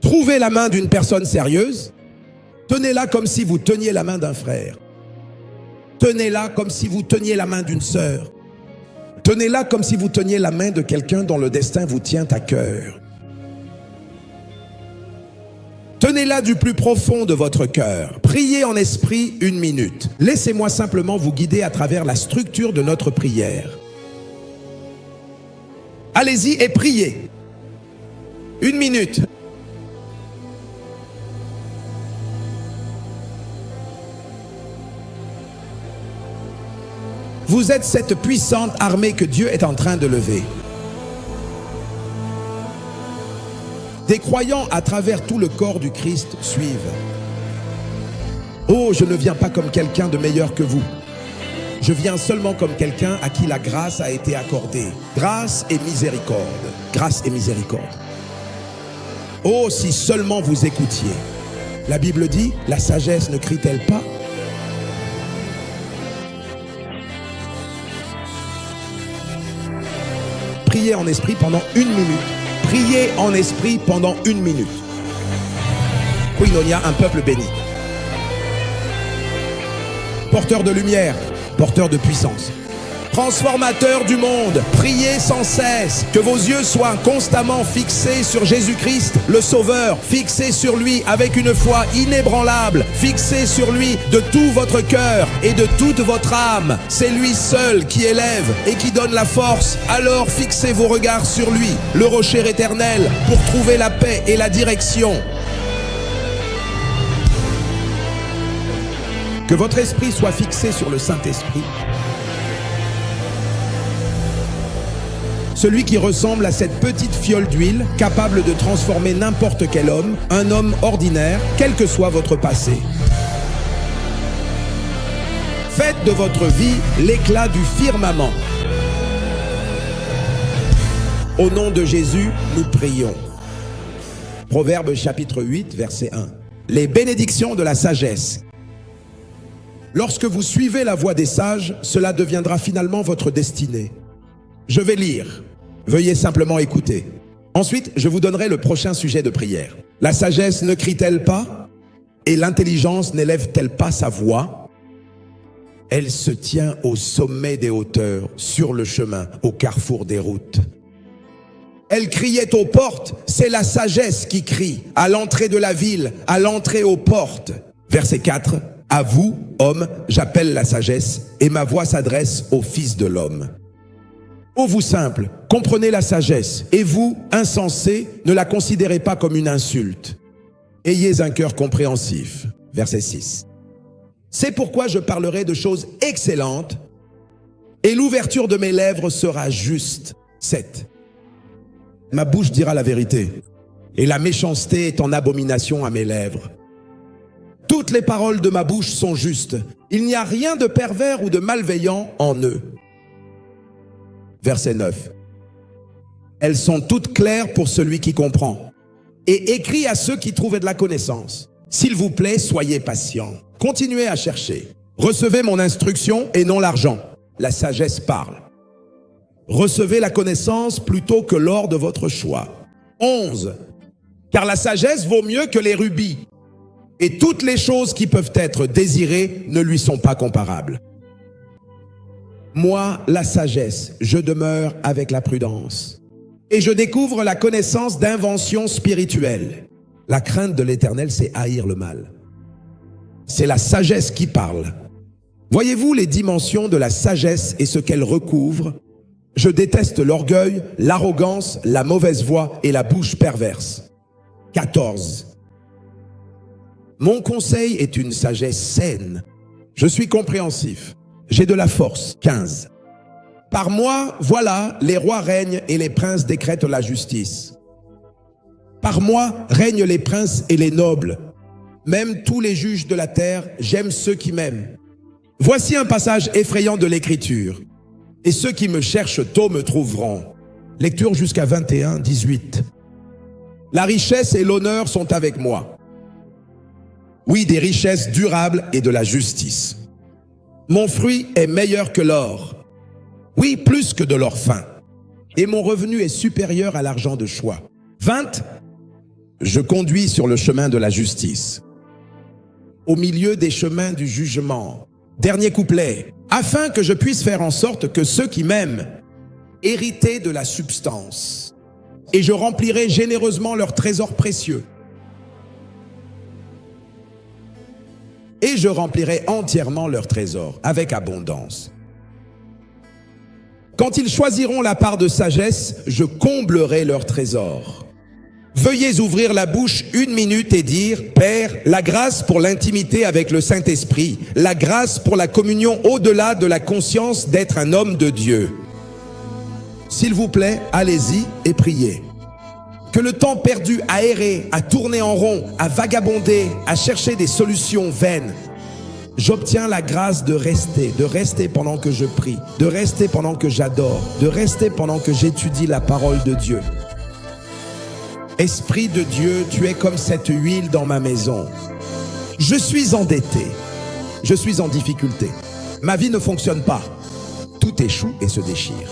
Trouvez la main d'une personne sérieuse, tenez-la comme si vous teniez la main d'un frère. Tenez-la comme si vous teniez la main d'une sœur. Tenez-la comme si vous teniez la main de quelqu'un dont le destin vous tient à cœur. Tenez-la du plus profond de votre cœur. Priez en esprit 1 minute. Laissez-moi simplement vous guider à travers la structure de notre prière. Allez-y et priez. 1 minute. Vous êtes cette puissante armée que Dieu est en train de lever. Des croyants à travers tout le corps du Christ suivent. Oh, je ne viens pas comme quelqu'un de meilleur que vous. Je viens seulement comme quelqu'un à qui la grâce a été accordée. Grâce et miséricorde. Grâce et miséricorde. Oh, si seulement vous écoutiez. La Bible dit, la sagesse ne crie-t-elle pas? Priez en esprit pendant 1 minute. Priez en esprit pendant 1 minute. Koinonia, un peuple béni. Porteur de lumière, porteur de puissance. Transformateur du monde, priez sans cesse, que vos yeux soient constamment fixés sur Jésus-Christ, le Sauveur, fixés sur lui avec une foi inébranlable, fixés sur lui de tout votre cœur et de toute votre âme. C'est lui seul qui élève et qui donne la force. Alors fixez vos regards sur lui, le rocher éternel, pour trouver la paix et la direction. Que votre esprit soit fixé sur le Saint-Esprit. Celui qui ressemble à cette petite fiole d'huile, capable de transformer n'importe quel homme, un homme ordinaire, quel que soit votre passé. Faites de votre vie l'éclat du firmament. Au nom de Jésus, nous prions. Proverbes chapitre 8, verset 1. Les bénédictions de la sagesse. Lorsque vous suivez la voie des sages, cela deviendra finalement votre destinée. Je vais lire. Veuillez simplement écouter. Ensuite, je vous donnerai le prochain sujet de prière. La sagesse ne crie-t-elle pas? Et l'intelligence n'élève-t-elle pas sa voix? Elle se tient au sommet des hauteurs, sur le chemin, au carrefour des routes. Elle criait aux portes, c'est la sagesse qui crie, à l'entrée de la ville, à l'entrée aux portes. Verset 4. À vous, hommes, j'appelle la sagesse, et ma voix s'adresse au Fils de l'homme. Ô vous simples, comprenez la sagesse, et vous, insensés, ne la considérez pas comme une insulte. Ayez un cœur compréhensif. Verset 6. C'est pourquoi je parlerai de choses excellentes, et l'ouverture de mes lèvres sera juste. 7. Ma bouche dira la vérité, et la méchanceté est en abomination à mes lèvres. Toutes les paroles de ma bouche sont justes. Il n'y a rien de pervers ou de malveillant en eux. Verset 9. Elles sont toutes claires pour celui qui comprend. Et écrit à ceux qui trouvent de la connaissance. S'il vous plaît, soyez patients. Continuez à chercher. Recevez mon instruction et non l'argent. La sagesse parle. Recevez la connaissance plutôt que l'or de votre choix. 11. Car la sagesse vaut mieux que les rubis. Et toutes les choses qui peuvent être désirées ne lui sont pas comparables. Moi, la sagesse, je demeure avec la prudence. Et je découvre la connaissance d'inventions spirituelles. La crainte de l'Éternel, c'est haïr le mal. C'est la sagesse qui parle. Voyez-vous les dimensions de la sagesse et ce qu'elle recouvre? Je déteste l'orgueil, l'arrogance, la mauvaise voix et la bouche perverse. 14. Mon conseil est une sagesse saine. Je suis compréhensif. J'ai de la force. 15. Par moi, voilà, les rois règnent et les princes décrètent la justice. Par moi règnent les princes et les nobles. Même tous les juges de la terre, j'aime ceux qui m'aiment. Voici un passage effrayant de l'Écriture. Et ceux qui me cherchent tôt me trouveront. Lecture jusqu'à 21, 18. La richesse et l'honneur sont avec moi. Oui, des richesses durables et de la justice. Mon fruit est meilleur que l'or. Oui, plus que de l'or fin. Et mon revenu est supérieur à l'argent de choix. 20. Je conduis sur le chemin de la justice, au milieu des chemins du jugement. Dernier couplet. Afin que je puisse faire en sorte que ceux qui m'aiment hériter de la substance, et je remplirai généreusement leurs trésors précieux. Et je remplirai entièrement leurs trésors avec abondance. Quand ils choisiront la part de sagesse, je comblerai leurs trésors. Veuillez ouvrir la bouche 1 minute et dire: Père, la grâce pour l'intimité avec le Saint-Esprit, la grâce pour la communion au-delà de la conscience d'être un homme de Dieu. S'il vous plaît, allez-y et priez. Que le temps perdu à errer, à tourner en rond, à vagabonder, à chercher des solutions vaines, j'obtiens la grâce de rester pendant que je prie, de rester pendant que j'adore, de rester pendant que j'étudie la parole de Dieu. Esprit de Dieu, tu es comme cette huile dans ma maison. Je suis endetté, je suis en difficulté. Ma vie ne fonctionne pas. Tout échoue et se déchire.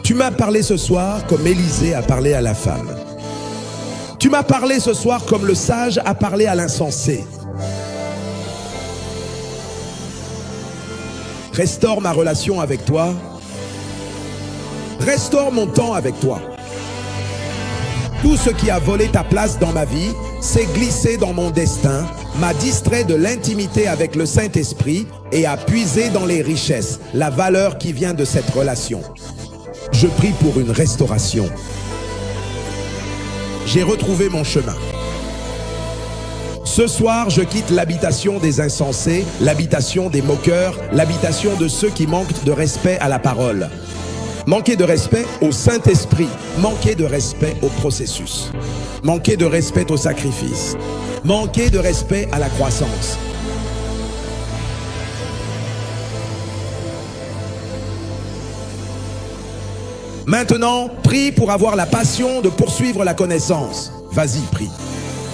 Tu m'as parlé ce soir comme Élisée a parlé à la femme. Tu m'as parlé ce soir comme le sage a parlé à l'insensé. Restaure ma relation avec toi. Restaure mon temps avec toi. Tout ce qui a volé ta place dans ma vie s'est glissé dans mon destin, m'a distrait de l'intimité avec le Saint-Esprit et a puisé dans les richesses, la valeur qui vient de cette relation. Je prie pour une restauration. J'ai retrouvé mon chemin. Ce soir, je quitte l'habitation des insensés, l'habitation des moqueurs, l'habitation de ceux qui manquent de respect à la parole. Manquer de respect au Saint-Esprit, manquer de respect au processus, manquer de respect au sacrifice, manquer de respect à la croissance. Maintenant, prie pour avoir la passion de poursuivre la connaissance. Vas-y, prie.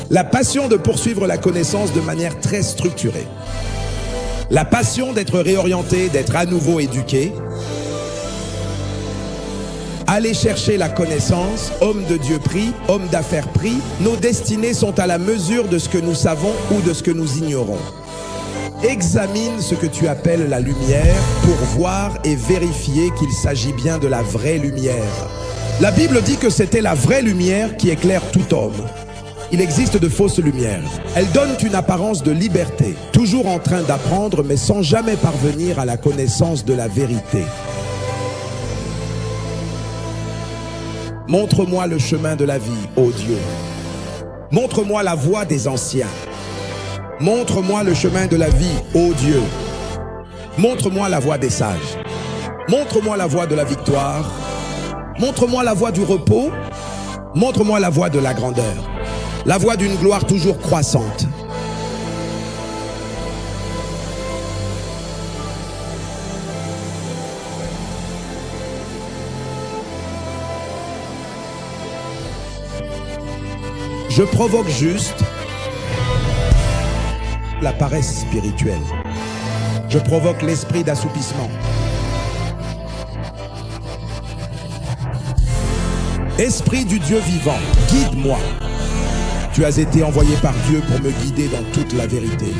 La passion de poursuivre la connaissance de manière très structurée. La passion d'être réorienté, d'être à nouveau éduqué. Allez chercher la connaissance, homme de Dieu prie, homme d'affaires prie. Nos destinées sont à la mesure de ce que nous savons ou de ce que nous ignorons. Examine ce que tu appelles la lumière pour voir et vérifier qu'il s'agit bien de la vraie lumière. La Bible dit que c'était la vraie lumière qui éclaire tout homme. Il existe de fausses lumières. Elles donnent une apparence de liberté, toujours en train d'apprendre mais sans jamais parvenir à la connaissance de la vérité. Montre-moi le chemin de la vie, ô Dieu. Montre-moi la voie des anciens. Montre-moi le chemin de la vie, ô Dieu. Montre-moi la voie des sages. Montre-moi la voie de la victoire. Montre-moi la voie du repos. Montre-moi la voie de la grandeur. La voie d'une gloire toujours croissante. Je provoque juste la paresse spirituelle. Je provoque l'esprit d'assoupissement. Esprit du Dieu vivant, guide-moi. Tu as été envoyé par Dieu pour me guider dans toute la vérité.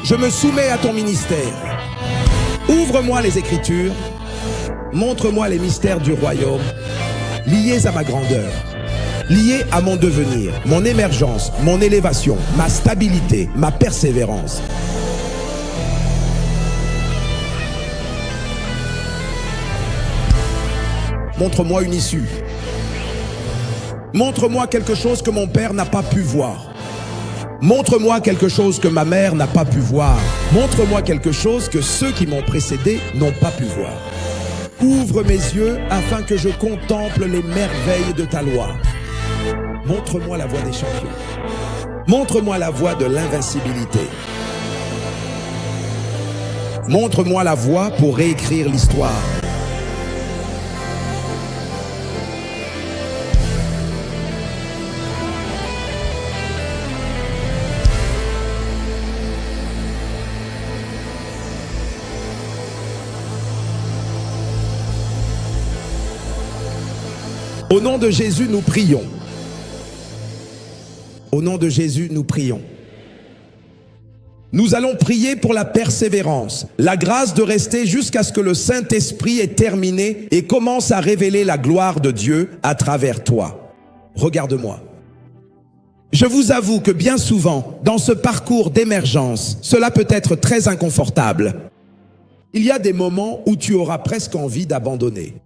Je me soumets à ton ministère. Ouvre-moi les Écritures. Montre-moi les mystères du royaume, liés à ma grandeur, liés à mon devenir, mon émergence, mon élévation, ma stabilité, ma persévérance. Montre-moi une issue. Montre-moi quelque chose que mon père n'a pas pu voir. Montre-moi quelque chose que ma mère n'a pas pu voir. Montre-moi quelque chose que ceux qui m'ont précédé n'ont pas pu voir. Ouvre mes yeux afin que je contemple les merveilles de ta loi. Montre-moi la voie des champions. Montre-moi la voie de l'invincibilité. Montre-moi la voie pour réécrire l'histoire. Au nom de Jésus, nous prions. Au nom de Jésus, nous prions. Nous allons prier pour la persévérance, la grâce de rester jusqu'à ce que le Saint-Esprit ait terminé et commence à révéler la gloire de Dieu à travers toi. Regarde-moi. Je vous avoue que bien souvent, dans ce parcours d'émergence, cela peut être très inconfortable. Il y a des moments où tu auras presque envie d'abandonner.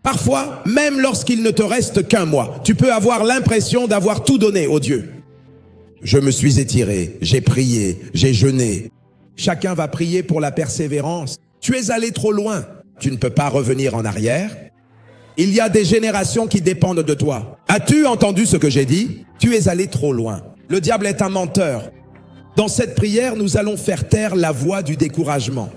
Parfois, même lorsqu'il ne te reste qu'un mois, tu peux avoir l'impression d'avoir tout donné au Dieu. Je me suis étiré, j'ai prié, j'ai jeûné. Chacun va prier pour la persévérance. Tu es allé trop loin, tu ne peux pas revenir en arrière. Il y a des générations qui dépendent de toi. As-tu entendu ce que j'ai dit? Tu es allé trop loin. Le diable est un menteur. Dans cette prière, nous allons faire taire la voix du découragement.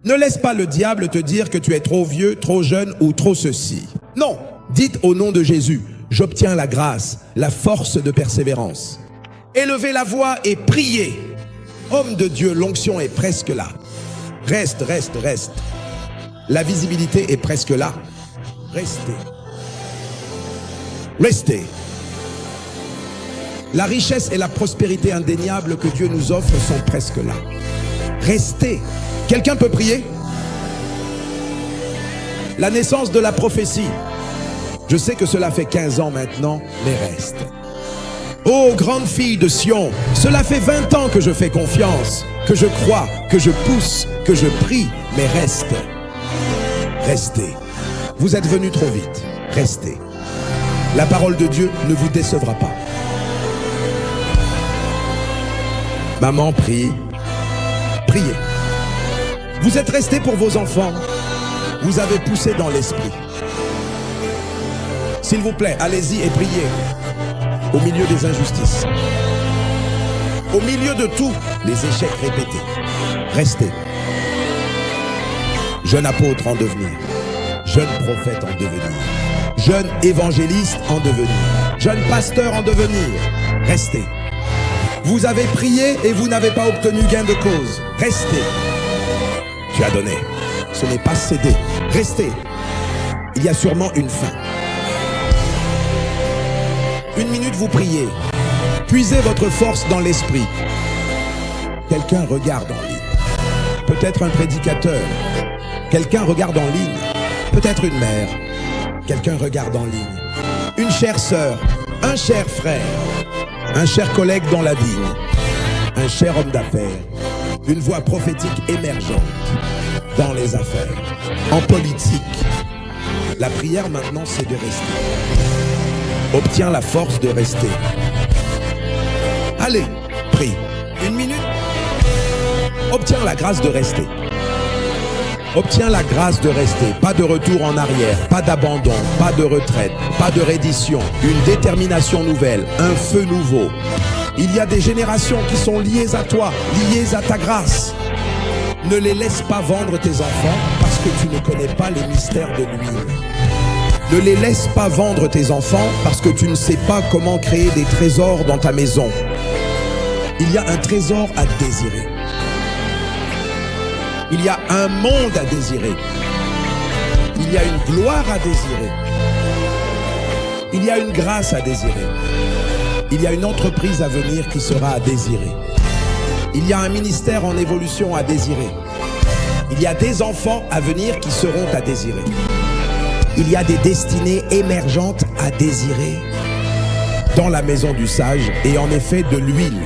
Ne laisse pas le diable te dire que tu es trop vieux, trop jeune ou trop ceci. Non, dites au nom de Jésus, j'obtiens la grâce, la force de persévérance. Élevez la voix et priez. Homme de Dieu, l'onction est presque là. Reste, reste, reste. La visibilité est presque là. Restez. Restez. La richesse et la prospérité indéniable que Dieu nous offre sont presque là. Restez. Quelqu'un peut prier? La naissance de la prophétie. Je sais que cela fait 15 ans maintenant, mais reste. Ô grande fille de Sion, cela fait 20 ans que je fais confiance, que je crois, que je pousse, que je prie, mais reste. Restez. Vous êtes venus trop vite. Restez. La parole de Dieu ne vous décevra pas. Maman prie. Priez. Vous êtes restés pour vos enfants. Vous avez poussé dans l'esprit. S'il vous plaît, allez-y et priez. Au milieu des injustices. Au milieu de tout, les échecs répétés. Restez. Jeune apôtre en devenir. Jeune prophète en devenir. Jeune évangéliste en devenir. Jeune pasteur en devenir. Restez. Vous avez prié et vous n'avez pas obtenu gain de cause. Restez. Tu as donné. Ce n'est pas céder. Restez. Il y a sûrement une fin. Une minute, vous priez. Puisez votre force dans l'esprit. Quelqu'un regarde en ligne. Peut-être un prédicateur. Quelqu'un regarde en ligne. Peut-être une mère. Quelqu'un regarde en ligne. Une chère sœur. Un cher frère. Un cher collègue dans la vigne. Un cher homme d'affaires. Une voix prophétique émergente dans les affaires. En politique. La prière maintenant, c'est de rester. Obtiens la force de rester. Allez, prie. Une minute. Obtiens la grâce de rester. Obtiens la grâce de rester. Pas de retour en arrière, pas d'abandon, pas de retraite, pas de reddition. Une détermination nouvelle, un feu nouveau. Il y a des générations qui sont liées à toi, liées à ta grâce. Ne les laisse pas vendre tes enfants parce que tu ne connais pas les mystères de l'huile. Ne les laisse pas vendre tes enfants parce que tu ne sais pas comment créer des trésors dans ta maison. Il y a un trésor à désirer. Il y a un monde à désirer. Il y a une gloire à désirer. Il y a une grâce à désirer. Il y a une entreprise à venir qui sera à désirer. Il y a un ministère en évolution à désirer. Il y a des enfants à venir qui seront à désirer. Il y a des destinées émergentes à désirer dans la maison du sage et en effet de l'huile.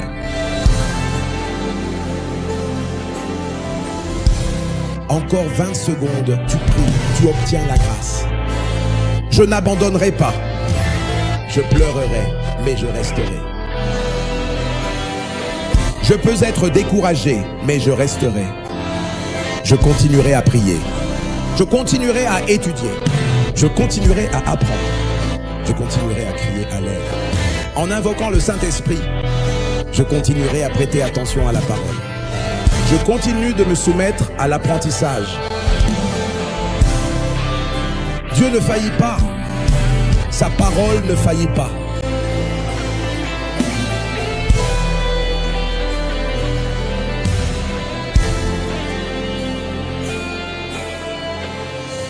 Encore 20 secondes, tu pries, tu obtiens la grâce. Je n'abandonnerai pas. Je pleurerai, mais je resterai. Je peux être découragé, mais je resterai. Je continuerai à prier. Je continuerai à étudier. Je continuerai à apprendre. Je continuerai à crier à l'aide. En invoquant le Saint-Esprit, je continuerai à prêter attention à la parole. Je continue de me soumettre à l'apprentissage. Dieu ne faillit pas. Sa parole ne faillit pas.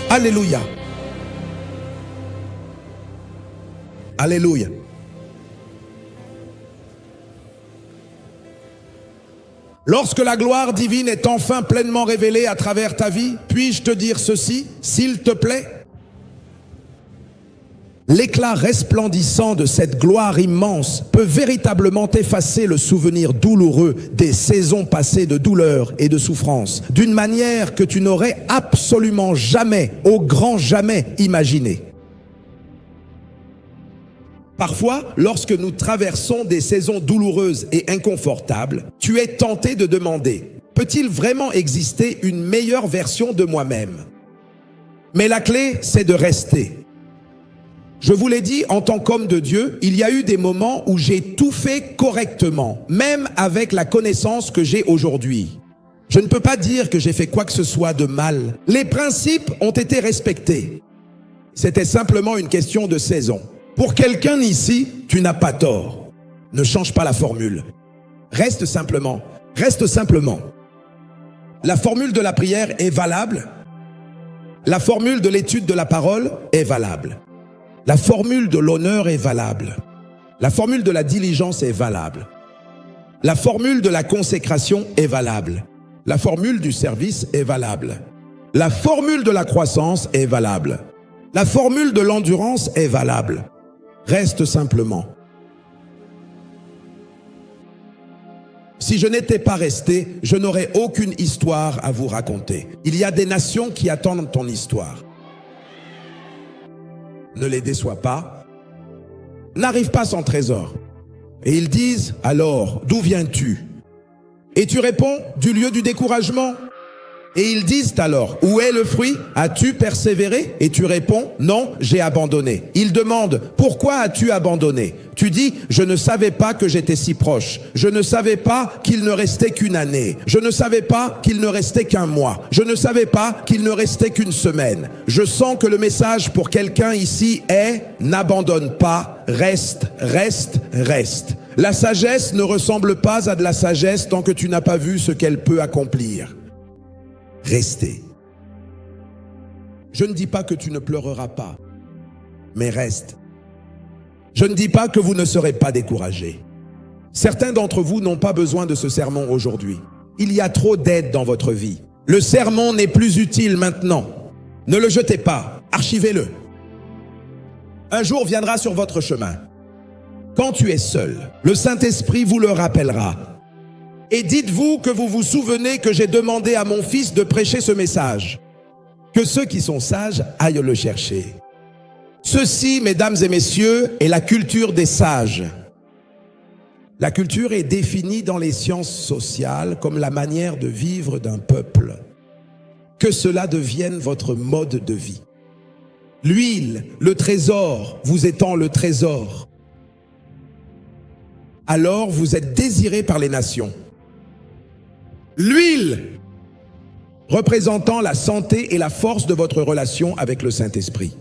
Alléluia. Alléluia. Lorsque la gloire divine est enfin pleinement révélée à travers ta vie, puis-je te dire ceci, s'il te plaît? L'éclat resplendissant de cette gloire immense peut véritablement effacer le souvenir douloureux des saisons passées de douleur et de souffrance, d'une manière que tu n'aurais absolument jamais, au grand jamais, imaginé. Parfois, lorsque nous traversons des saisons douloureuses et inconfortables, tu es tenté de demander, peut-il vraiment exister une meilleure version de moi-même? Mais la clé, c'est de rester. Je vous l'ai dit, en tant qu'homme de Dieu, il y a eu des moments où j'ai tout fait correctement, même avec la connaissance que j'ai aujourd'hui. Je ne peux pas dire que j'ai fait quoi que ce soit de mal. Les principes ont été respectés. C'était simplement une question de saison. Pour quelqu'un ici, tu n'as pas tort. Ne change pas la formule. Reste simplement. Reste simplement. La formule de la prière est valable. La formule de l'étude de la parole est valable. La formule de l'honneur est valable. La formule de la diligence est valable. La formule de la consécration est valable. La formule du service est valable. La formule de la croissance est valable. La formule de l'endurance est valable. Reste simplement. Si je n'étais pas resté, je n'aurais aucune histoire à vous raconter. Il y a des nations qui attendent ton histoire. Ne les déçois pas. N'arrive pas sans trésor. Et ils disent, alors, d'où viens-tu? Et tu réponds, du lieu du découragement. Et ils disent alors, où est le fruit? As-tu persévéré? Et tu réponds, non, j'ai abandonné. Ils demandent, pourquoi as-tu abandonné? Tu dis, je ne savais pas que j'étais si proche. Je ne savais pas qu'il ne restait qu'une année. Je ne savais pas qu'il ne restait qu'un mois. Je ne savais pas qu'il ne restait qu'une semaine. Je sens que le message pour quelqu'un ici est, n'abandonne pas, reste, reste, reste. La sagesse ne ressemble pas à de la sagesse tant que tu n'as pas vu ce qu'elle peut accomplir. Restez. Je ne dis pas que tu ne pleureras pas, mais reste. Je ne dis pas que vous ne serez pas découragés. Certains d'entre vous n'ont pas besoin de ce sermon aujourd'hui. Il y a trop d'aide dans votre vie. Le sermon n'est plus utile maintenant. Ne le jetez pas, archivez-le. Un jour viendra sur votre chemin. Quand tu es seul, le Saint-Esprit vous le rappellera. Et dites-vous que vous vous souvenez que j'ai demandé à mon fils de prêcher ce message. Que ceux qui sont sages aillent le chercher. Ceci, mesdames et messieurs, est la culture des sages. La culture est définie dans les sciences sociales comme la manière de vivre d'un peuple. Que cela devienne votre mode de vie. L'huile, le trésor, vous étant le trésor. Alors vous êtes désirés par les nations. L'huile représentant la santé et la force de votre relation avec le Saint-Esprit.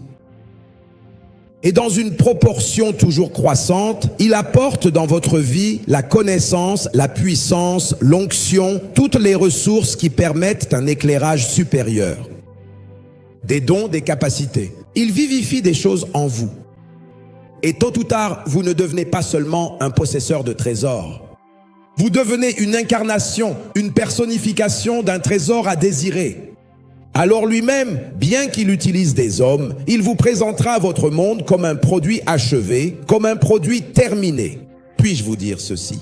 Et dans une proportion toujours croissante, il apporte dans votre vie la connaissance, la puissance, l'onction, toutes les ressources qui permettent un éclairage supérieur. Des dons, des capacités. Il vivifie des choses en vous. Et tôt ou tard, vous ne devenez pas seulement un possesseur de trésors. Vous devenez une incarnation, une personnification d'un trésor à désirer. Alors lui-même, bien qu'il utilise des hommes, il vous présentera votre monde comme un produit achevé, comme un produit terminé. Puis-je vous dire ceci?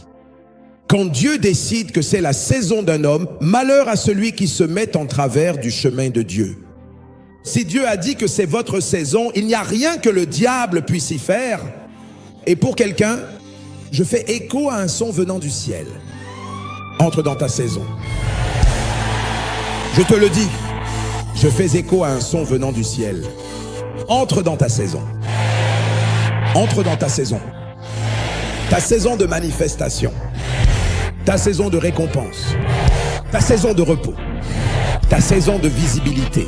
Quand Dieu décide que c'est la saison d'un homme, malheur à celui qui se met en travers du chemin de Dieu. Si Dieu a dit que c'est votre saison, il n'y a rien que le diable puisse y faire. Et pour quelqu'un, je fais écho à un son venant du ciel. Entre dans ta saison. Je te le dis, je fais écho à un son venant du ciel. Entre dans ta saison. Entre dans ta saison. Ta saison de manifestation. Ta saison de récompense. Ta saison de repos. Ta saison de visibilité.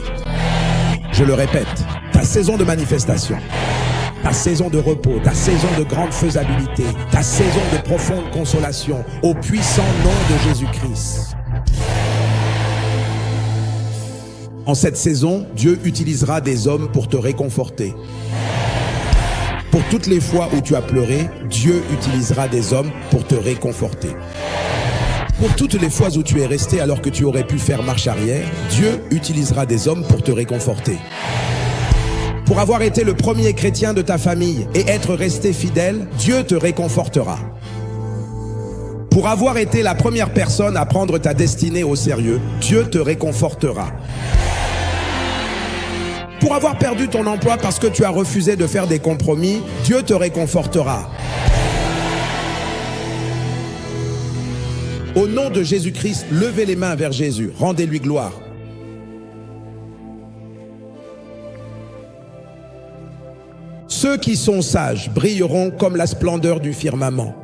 Je le répète, ta saison de manifestation. Ta saison de repos, ta saison de grande faisabilité, ta saison de profonde consolation, au puissant nom de Jésus-Christ. En cette saison, Dieu utilisera des hommes pour te réconforter. Pour toutes les fois où tu as pleuré, Dieu utilisera des hommes pour te réconforter. Pour toutes les fois où tu es resté alors que tu aurais pu faire marche arrière, Dieu utilisera des hommes pour te réconforter. Pour avoir été le premier chrétien de ta famille et être resté fidèle, Dieu te réconfortera. Pour avoir été la première personne à prendre ta destinée au sérieux, Dieu te réconfortera. Pour avoir perdu ton emploi parce que tu as refusé de faire des compromis, Dieu te réconfortera. Au nom de Jésus-Christ, levez les mains vers Jésus, rendez-lui gloire. Ceux qui sont sages brilleront comme la splendeur du firmament.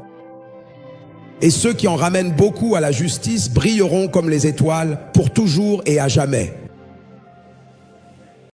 Et ceux qui en ramènent beaucoup à la justice brilleront comme les étoiles pour toujours et à jamais.